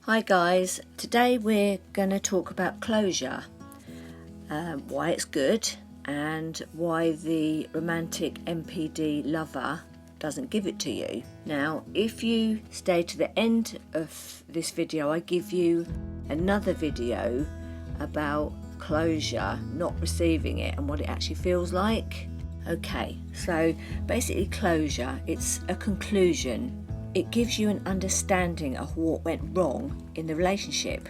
Hi guys, today we're going to talk about closure, why it's good and why the romantic NPD lover doesn't give it to you. Now, if you stay to the end of this video, I give you another video about closure, not receiving it and what it actually feels like. Okay, so basically closure, it's a conclusion. It gives you an understanding of what went wrong in the relationship.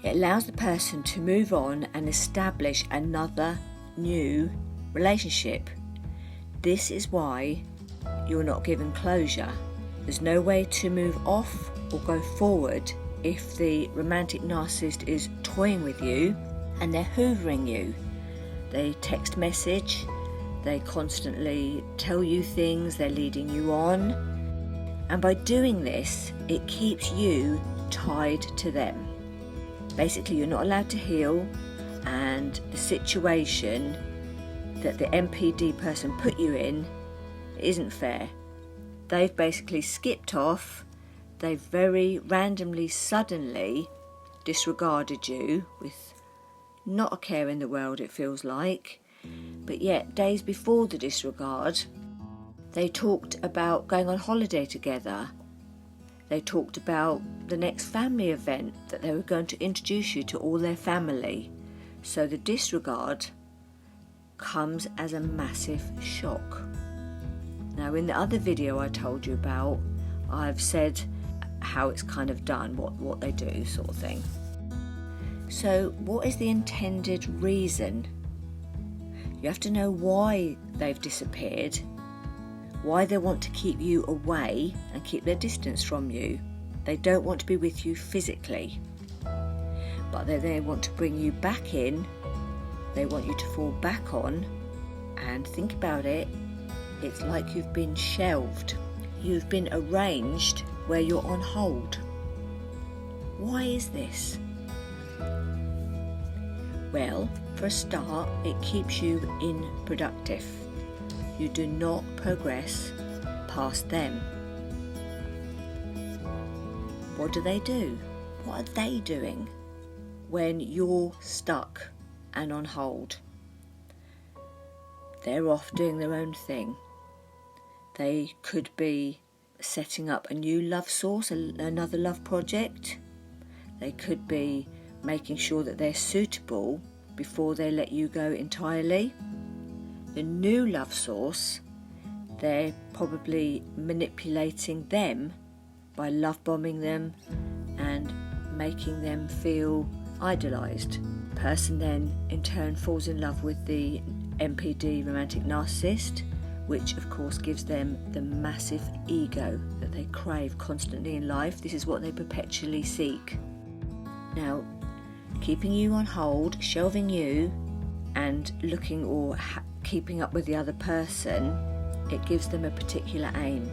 It allows the person to move on and establish another new relationship. This is why you're not given closure. There's no way to move off or go forward if the romantic narcissist is toying with you and they're hoovering you. They text message, they constantly tell you things, they're leading you on. And by doing this, it keeps you tied to them. Basically, you're not allowed to heal, and the situation that the NPD person put you in isn't fair. They've basically skipped off, they've very randomly, suddenly disregarded you with not a care in the world, it feels like. But yet, days before the disregard, they talked about going on holiday together. They talked about the next family event that they were going to introduce you to all their family. So the disregard comes as a massive shock. Now, in the other video I told you about, I've said how it's kind of done, what they do, sort of thing. So what is the intended reason? You have to know why they've disappeared, why they want to keep you away and keep their distance from you. They don't want to be with you physically, but they want to bring you back in. They want you to fall back on, and think about it, it's like you've been shelved. You've been arranged where you're on hold. Why is this? Well, for a start, it keeps you unproductive. You do not progress past them. What do? What are they doing when you're stuck and on hold? They're off doing their own thing. They could be setting up a new love source, another love project. They could be making sure that they're suitable before they let you go entirely. The new love source, they're probably manipulating them by love bombing them and making them feel idolised. The person then in turn falls in love with the NPD romantic narcissist, which of course gives them the massive ego that they crave constantly in life. This is what they perpetually seek. Now, keeping you on hold, shelving you and looking or keeping up with the other person, it gives them a particular aim.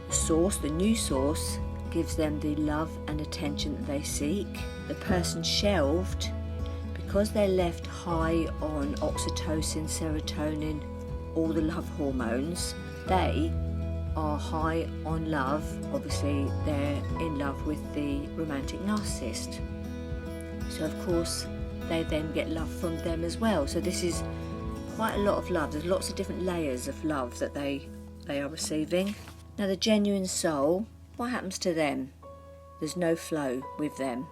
The source, the new source, gives them the love and attention that they seek. The person shelved, because they're left high on oxytocin, serotonin, all the love hormones, they are high on love. Obviously, they're in love with the romantic narcissist. So of course, they then get love from them as well. So this is quite a lot of love. There's lots of different layers of love that they are receiving. Now, the genuine soul, what happens to them? There's no flow with them.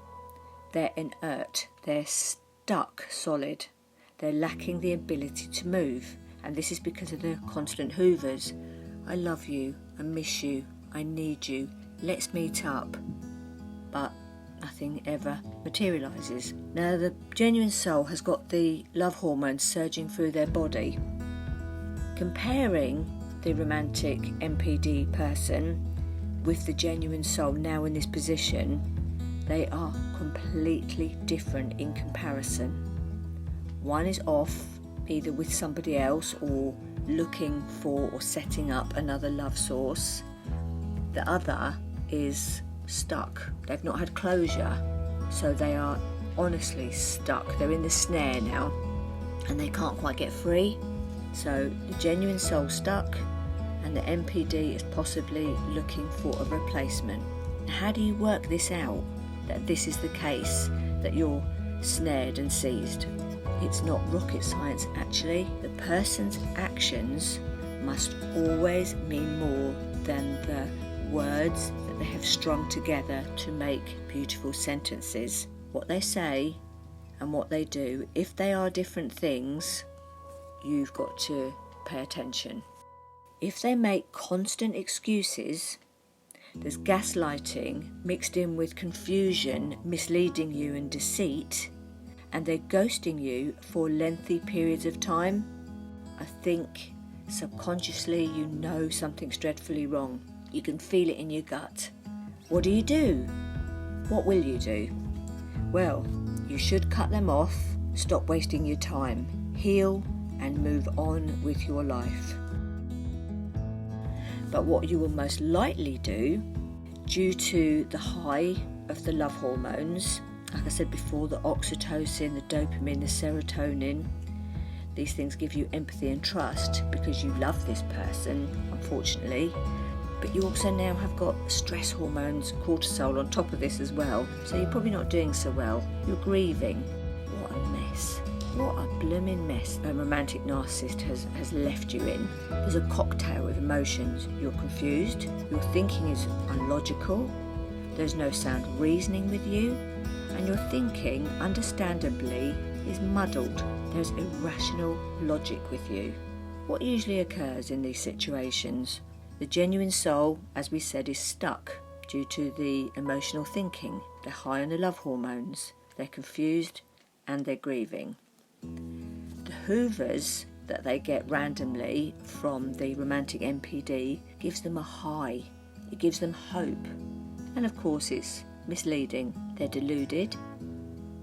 They're inert. They're stuck solid. They're lacking the ability to move. And this is because of the constant hoovers. I love you. I miss you. I need you. Let's meet up. But nothing ever materialises. Now, the genuine soul has got the love hormones surging through their body. Comparing the romantic NPD person with the genuine soul now in this position, they are completely different in comparison. One is off, either with somebody else or looking for or setting up another love source. The other is stuck. They've not had closure, so they are honestly stuck. They're in the snare now and they can't quite get free. So the genuine soul stuck, and the NPD is possibly looking for a replacement. How do you work this out? that this is the case, that you're snared and seized. It's not rocket science actually. The person's actions must always mean more than the words that they have strung together to make beautiful sentences. What they say and what they do, if they are different things, you've got to pay attention. If they make constant excuses, there's gaslighting mixed in with confusion, misleading you and deceit, and they're ghosting you for lengthy periods of time, I think subconsciously you know something's dreadfully wrong. You can feel it in your gut. What do? What will you do? Well, you should cut them off, stop wasting your time, heal and move on with your life. But what you will most likely do, due to the high of the love hormones, like I said before, the oxytocin, the dopamine, the serotonin, these things give you empathy and trust because you love this person, unfortunately. But you also now have got stress hormones, cortisol on top of this as well. So you're probably not doing so well. You're grieving. What a mess. What a blooming mess a romantic narcissist has left you in. There's a cocktail of emotions. You're confused. Your thinking is unlogical. There's no sound reasoning with you. And your thinking, understandably, is muddled. There's irrational logic with you. What usually occurs in these situations? The genuine soul, as we said, is stuck due to the emotional thinking. They're high on the love hormones, they're confused and they're grieving. The hoovers that they get randomly from the romantic NPD gives them a high. It gives them hope. And of course it's misleading. They're deluded,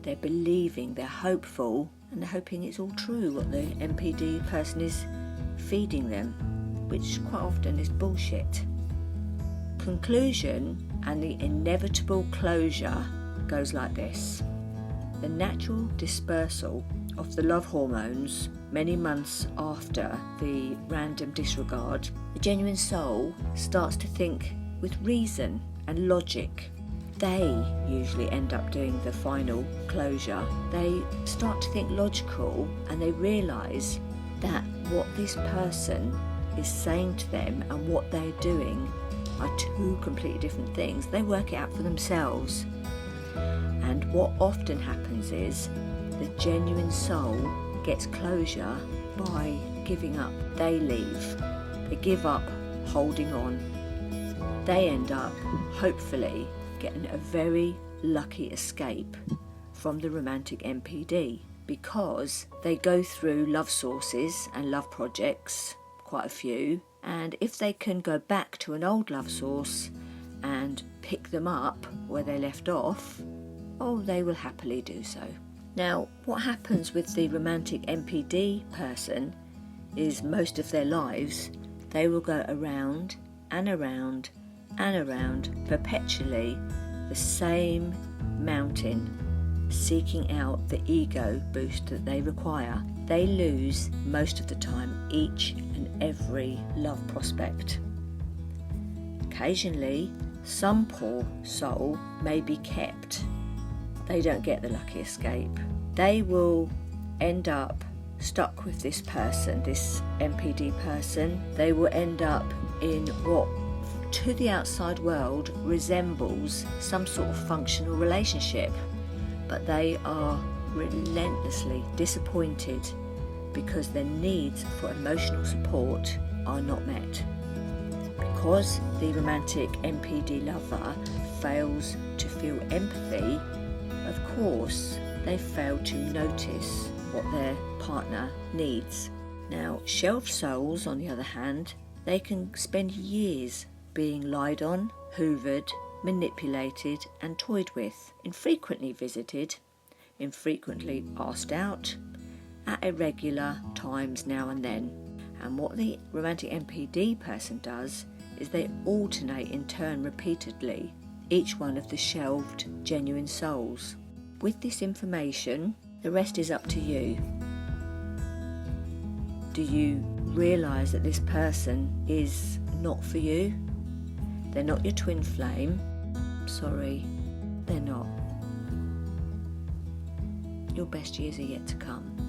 they're believing, they're hopeful, and they're hoping it's all true what the NPD person is feeding them, which quite often is bullshit. Conclusion and the inevitable closure goes like this. The natural dispersal of the love hormones many months after the random disregard, the genuine soul starts to think with reason and logic. They usually end up doing the final closure. They start to think logical and they realise that what this person is saying to them and what they're doing are two completely different things. They work it out for themselves. And what often happens is the genuine soul gets closure by giving up. They leave. They give up holding on. They end up, hopefully, getting a very lucky escape from the romantic NPD because they go through love sources and love projects, quite a few, and if they can go back to an old love source and pick them up where they left off, oh, they will happily do so. Now, what happens with the romantic NPD person is most of their lives they will go around and around and around perpetually the same mountain, seeking out the ego boost that they require. They lose most of the time each and every love prospect. Occasionally, some poor soul may be kept. They don't get the lucky escape. They will end up stuck with this person, this NPD person. They will end up in what to the outside world resembles some sort of functional relationship, but they are relentlessly disappointed because their needs for emotional support are not met. Because the romantic NPD lover fails to feel empathy, of course they fail to notice what their partner needs. Now, shelved souls, on the other hand, they can spend years being lied on, hoovered, manipulated and toyed with, infrequently visited, infrequently asked out, at irregular times now and then. And what the romantic NPD person does is they alternate in turn repeatedly each one of the shelved genuine souls. With this information, the rest is up to you. Do you realise that this person is not for you? They're not your twin flame. Sorry. They're not. Your best years are yet to come.